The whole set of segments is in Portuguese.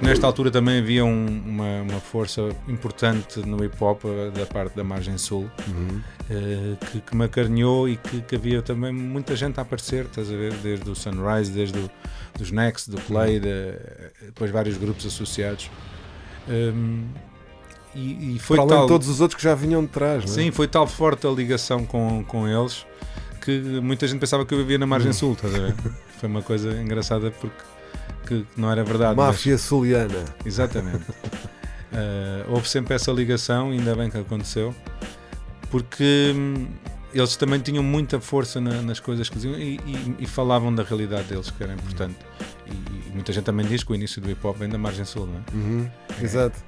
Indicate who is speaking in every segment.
Speaker 1: porque nesta altura também havia uma força importante no hip-hop da parte da margem sul, que me acarinhou e que havia também muita gente a aparecer, estás a ver, desde o Sunrise, desde dos Next, do Play, depois vários grupos associados. E foi
Speaker 2: para além
Speaker 1: tal,
Speaker 2: de todos os outros que já vinham de trás, não é?
Speaker 1: sim, foi tal forte a ligação com eles que muita gente pensava que eu vivia na margem sul, estás a ver? Foi uma coisa engraçada porque que não era verdade.
Speaker 2: Máfia suliana.
Speaker 1: Exatamente. Houve sempre essa ligação, ainda bem que aconteceu, porque eles também tinham muita força nas coisas que diziam e falavam da realidade deles, que era importante. E muita gente também diz que o início do hip-hop vem da margem sul, não é?
Speaker 2: Exato.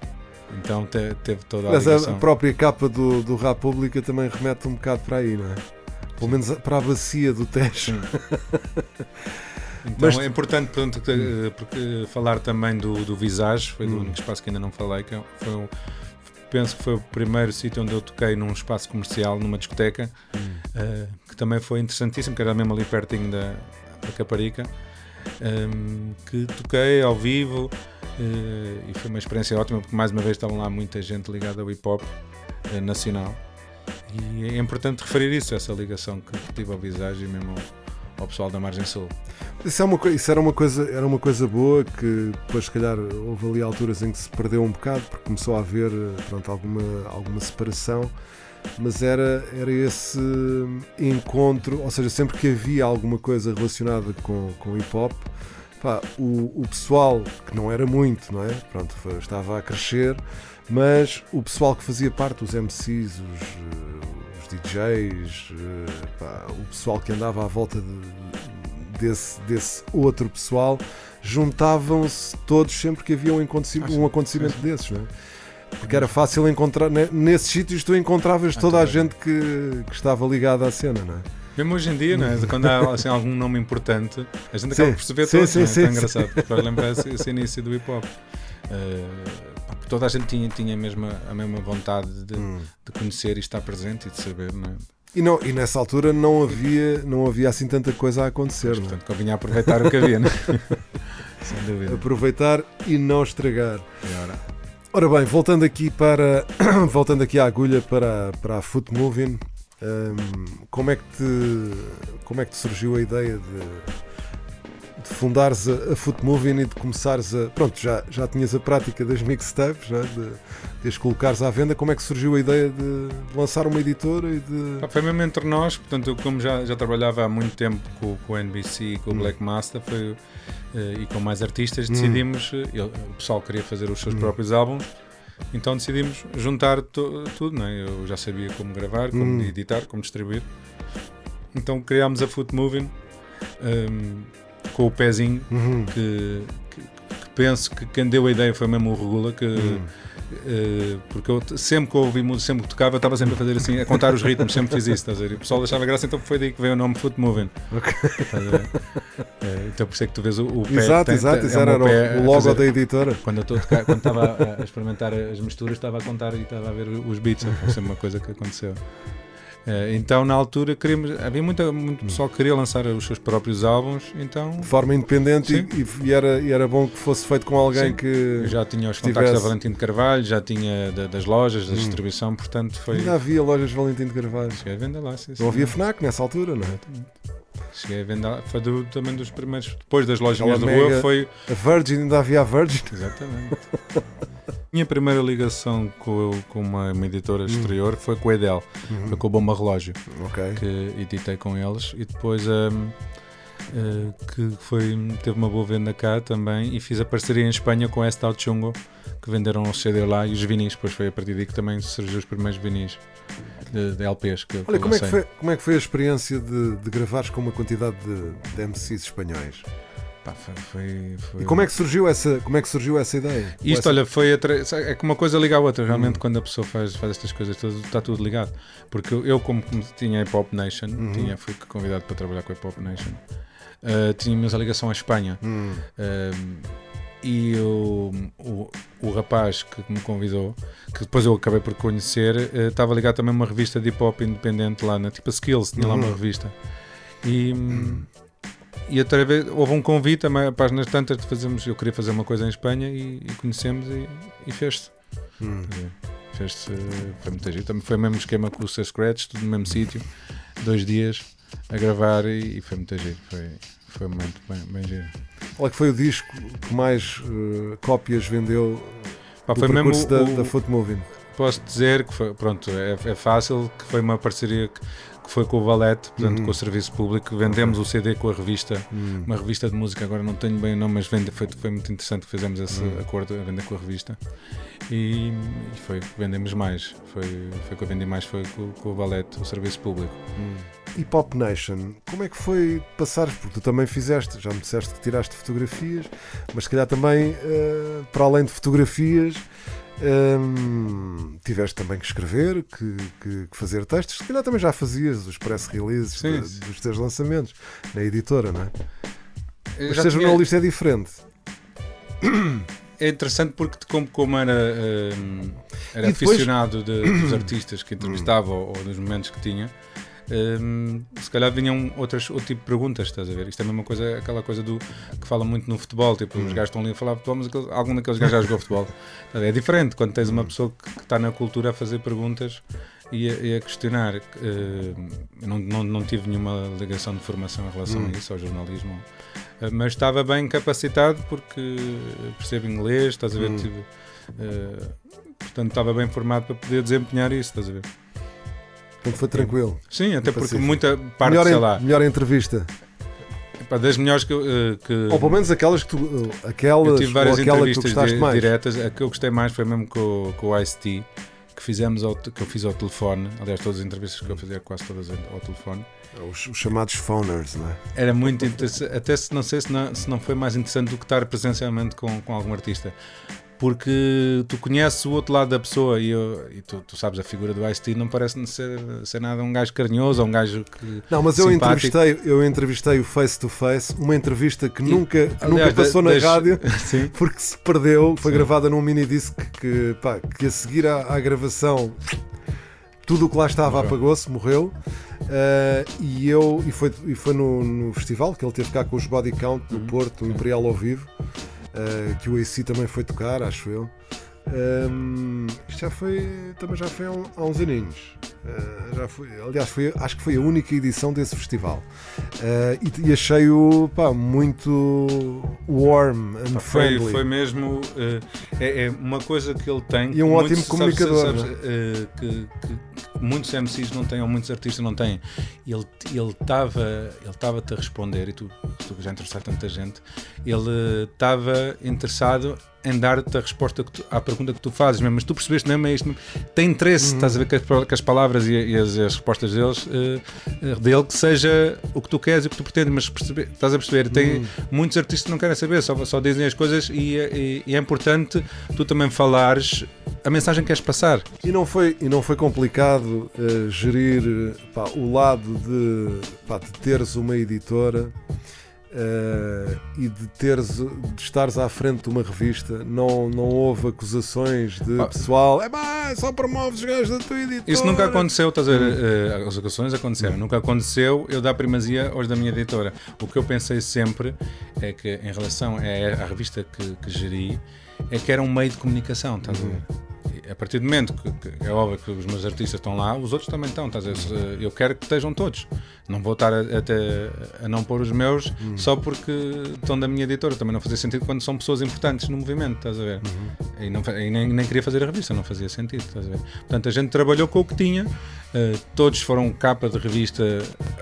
Speaker 1: Então teve toda a
Speaker 2: Mas
Speaker 1: ligação.
Speaker 2: a própria capa do República também remete um bocado para aí, não é? Pelo menos para a bacia do Tejo.
Speaker 1: Então é importante porque falar também do Visage, foi do único espaço que ainda não falei, que penso que foi o primeiro sítio onde eu toquei num espaço comercial, numa discoteca, que também foi interessantíssimo, que era mesmo ali pertinho da Caparica, que toquei ao vivo, e foi uma experiência ótima, porque mais uma vez estavam lá muita gente ligada ao hip-hop nacional, e é importante referir isso, essa ligação que tive ao Visage e mesmo ao pessoal da margem sul.
Speaker 2: Isso era uma coisa boa, que depois se calhar houve ali alturas em que se perdeu um bocado, porque começou a haver, pronto, alguma separação, mas era esse encontro, ou seja, sempre que havia alguma coisa relacionada com hip hop, o pessoal, que não era muito, não é? Pronto, estava a crescer, mas o pessoal que fazia parte, os MCs, os DJs, o pessoal que andava à volta desse outro pessoal, juntavam-se todos sempre que havia um acontecimento desses, não é? Porque era fácil encontrar, nesses sítios tu encontravas toda a gente que estava ligada à cena, não é?
Speaker 1: Mesmo hoje em dia, não é? Quando há assim, algum nome importante, a gente acaba por perceber tudo, não é? É engraçado, para lembrar esse início do hip hop. Toda a gente tinha a mesma vontade de conhecer e estar presente e de saber, não é?
Speaker 2: E nessa altura não havia assim tanta coisa a acontecer.
Speaker 1: Mas, portanto, convinha aproveitar o que havia, não é? Sem dúvida.
Speaker 2: Aproveitar e não estragar. Ora bem, voltando aqui à agulha para a Foot Moving, como é que te surgiu a ideia de fundares a Foot Moving e de começares a... Pronto, já tinhas a prática das mixtapes, não é? de as colocares à venda. Como é que surgiu a ideia de lançar uma editora e de...
Speaker 1: Foi mesmo entre nós, portanto, eu como já trabalhava há muito tempo com o NBC e com o Black Master e com mais artistas, decidimos, o pessoal queria fazer os seus próprios álbuns, então decidimos juntar tudo, não é? Eu já sabia como gravar, como editar, como distribuir, então criámos a Foot Moving, com o pezinho, que penso que quem deu a ideia foi mesmo o Regula, porque eu sempre que ouvi música, sempre que tocava, eu estava sempre a fazer assim, a contar os ritmos, sempre fiz isso, estás a ver? E o pessoal achava graça, então foi daí que veio o nome Foot Moving. Então por isso é que tu vês o pé.
Speaker 2: Exato, era o logo da editora.
Speaker 1: Quando estava a experimentar as misturas, estava a contar e estava a ver os beats, foi sempre uma coisa que aconteceu. Então na altura havia muito pessoal que queria lançar os seus próprios álbuns, então...
Speaker 2: De forma independente e era bom que fosse feito com alguém que...
Speaker 1: Eu já tinha os contactos da Valentim de Carvalho, já tinha das lojas, da distribuição, portanto foi...
Speaker 2: Ainda havia lojas de Valentim de Carvalho.
Speaker 1: Cheguei a vender lá, sim.
Speaker 2: Não havia FNAC nessa altura, não é?
Speaker 1: Cheguei a vender lá, foi também dos primeiros, depois das lojas de rua, foi...
Speaker 2: A Virgin, ainda havia a Virgin.
Speaker 1: Exatamente. Minha primeira ligação com uma editora exterior foi com a Edel, foi com o Bomba Relógio, que editei com eles, e depois teve uma boa venda cá também, e fiz a parceria em Espanha com a Estado Chungo, que venderam o CD lá, e os vinis, depois foi a partir daí que também surgiu os primeiros vinis de LPs que
Speaker 2: Olha, como é que foi a experiência de gravares com uma quantidade de MCs espanhóis?
Speaker 1: Foi...
Speaker 2: E como é que surgiu essa ideia?
Speaker 1: Isto, olha, é que uma coisa liga à outra, realmente, quando a pessoa faz estas coisas, está tudo ligado. Porque eu como tinha a Hip Hop Nation, fui convidado para trabalhar com a Hip Hop Nation, tínhamos a ligação à Espanha. E o rapaz que me convidou, que depois eu acabei por conhecer, estava ligado também a uma revista de hip hop independente lá, tipo a Skills, tinha lá uma revista. E outra vez houve um convite, a páginas tantas de fazermos, eu queria fazer uma coisa em Espanha e conhecemos e fez-se. Fez-se, foi muito giro. Também foi o mesmo esquema com o seu Scratch, tudo no mesmo sítio, 2 dias a gravar e foi muito giro. Foi um momento bem giro.
Speaker 2: Qual é que foi o disco que mais cópias vendeu do
Speaker 1: foi
Speaker 2: percurso
Speaker 1: mesmo
Speaker 2: da Foot Moving?
Speaker 1: Posso dizer que foi, pronto, é fácil, que foi uma parceria que foi com o Valete, portanto com o Serviço Público, vendemos o CD com a revista, uma revista de música, agora não tenho bem o nome, mas foi muito interessante que fizemos esse acordo a vender com a revista e foi que vendemos mais, foi que eu vendi mais, foi com o Valete, o Serviço Público.
Speaker 2: E Pop Nation, como é que foi passares, porque tu também fizeste, já me disseste que tiraste fotografias, mas se calhar também, para além de fotografias, tiveste também que escrever, que fazer textos, se calhar também já fazias os press releases dos teus lançamentos na editora, não é? Mas ser jornalista é diferente.
Speaker 1: É interessante porque como era depois, aficionado dos artistas que entrevistava ou dos momentos que tinha, se calhar vinham outro tipo de perguntas, estás a ver? Isto é a mesma coisa, aquela coisa que fala muito no futebol, tipo, os gajos estão ali a falar de futebol, mas algum daqueles gajos já jogou futebol. É diferente quando tens uma pessoa que está na cultura a fazer perguntas e a questionar. Não tive nenhuma ligação de formação em relação a isso, ao jornalismo, mas estava bem capacitado porque percebo inglês, estás a ver? Portanto, estava bem formado para poder desempenhar isso, estás a ver?
Speaker 2: Então foi tranquilo.
Speaker 1: Sim, até porque muita parte, sei lá.
Speaker 2: Melhor entrevista.
Speaker 1: Das melhores que
Speaker 2: ou pelo menos aquelas que tu.
Speaker 1: Eu tive várias entrevistas
Speaker 2: diretas.
Speaker 1: A que eu gostei mais foi mesmo com o Ice-T, que eu fiz ao telefone. Aliás, todas as entrevistas que eu fazia, quase todas ao telefone.
Speaker 2: Os chamados phoners, não é?
Speaker 1: Era muito interessante. Até não sei se não foi mais interessante do que estar presencialmente com algum artista. Porque tu conheces o outro lado da pessoa e tu sabes, a figura do Ice-T não parece ser nada um gajo carinhoso ou um gajo que.
Speaker 2: Não, mas eu entrevistei o face to face, uma entrevista que nunca passou na rádio porque se perdeu, foi gravada num mini disc que a seguir à gravação tudo o que lá estava apagou-se, morreu. E foi no festival que ele teve cá com os Body Count do Porto, o Imperial ao vivo. Que o AC também foi tocar, acho eu. Isto também já foi há uns aninhos. Aliás, acho que foi a única edição desse festival. E achei-o muito warm and friendly.
Speaker 1: Foi mesmo. É uma coisa que ele tem.
Speaker 2: E um ótimo comunicador.
Speaker 1: Que muitos MCs não têm, ou muitos artistas não têm. Ele estava-te a responder, e tu já entrevistaste tanta gente, ele estava interessado em dar-te a resposta à pergunta que tu fazes mesmo, mas tu percebeste mesmo, isto tem interesse, estás a ver que as palavras e as respostas dele que seja o que tu queres e o que tu pretendes, mas estás a perceber, tem muitos artistas que não querem saber, só dizem as coisas e é importante tu também falares a mensagem que queres passar.
Speaker 2: E não foi complicado gerir o lado de teres uma editora e de estares à frente de uma revista. Não houve acusações de pessoal só promoves os gajos da tua editora.
Speaker 1: Isso nunca aconteceu, estás a ver? As acusações aconteceram, nunca aconteceu eu dar primazia aos da minha editora. O que eu pensei sempre é que em relação à revista que geri, é que era um meio de comunicação, estás a ver? A partir do momento que é óbvio que os meus artistas estão lá, os outros também estão, estás a ver? Eu quero que estejam todos, não vou estar a não pôr os meus só porque estão da minha editora, também não fazia sentido quando são pessoas importantes no movimento, estás a ver? E nem queria fazer a revista, não fazia sentido, estás a ver? Portanto, a gente trabalhou com o que tinha, todos foram capa de revista,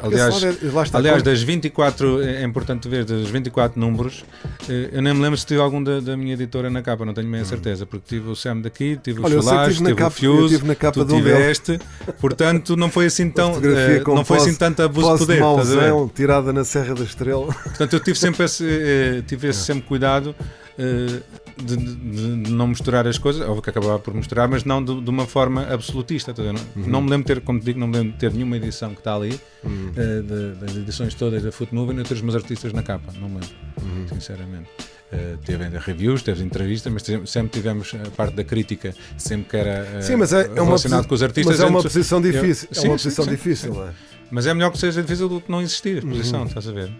Speaker 1: aliás das 24, é importante ver, das 24 números, eu nem me lembro se tive algum da minha editora na capa, não tenho bem a certeza, porque tive o Sam daqui, tive o Solar, tive o Fuse, tu tiveste, portanto não foi assim tão tanto abuso de poder,
Speaker 2: estás a ver? Tirada na Serra da Estrela.
Speaker 1: Portanto, eu tive sempre esse cuidado de não misturar as coisas, óbvio que acabava por misturar, mas não de uma forma absolutista, estás a ver? Não me lembro de ter, como te digo, não me lembro de ter nenhuma edição que está ali, das edições todas da Foot Moving, eu ter os meus artistas na capa, não me lembro, sinceramente. Teve ainda reviews, teve entrevistas, mas sempre tivemos a parte da crítica, sempre que era relacionado com os artistas.
Speaker 2: Mas é uma posição difícil, difícil, não é?
Speaker 1: Mas é melhor que seja difícil do que não existir a posição, estás a ver?